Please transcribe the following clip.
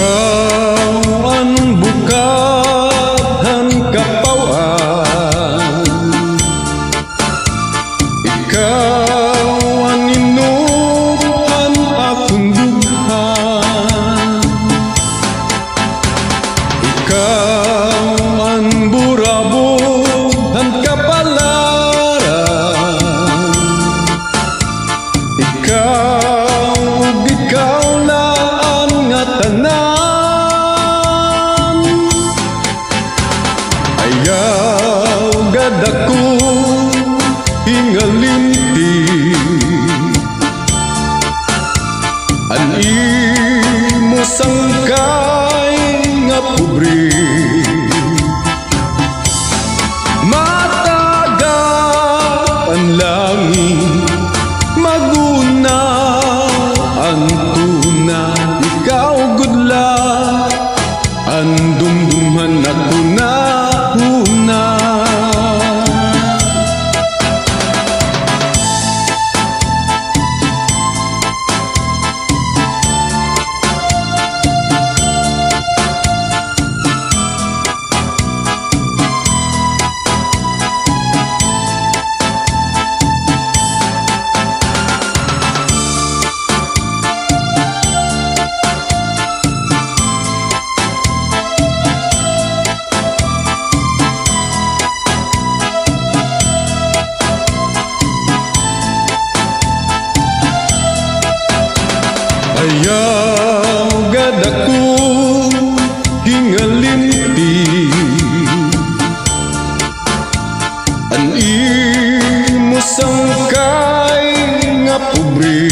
Ikaw ang bukahan kapawan, ikaw ang inuman akong dughan, ikaw ang burabuhan kapalaran, ikaw na ang nga tanan. Ayaw gad ako hingalinti an imo sangkay nga pobre. Mataga ang langit maguna ang tuna, ikaw gudla ang dumduman ako na huna. Ayaw gad ako hingalinti an imo sangkay nga pobre.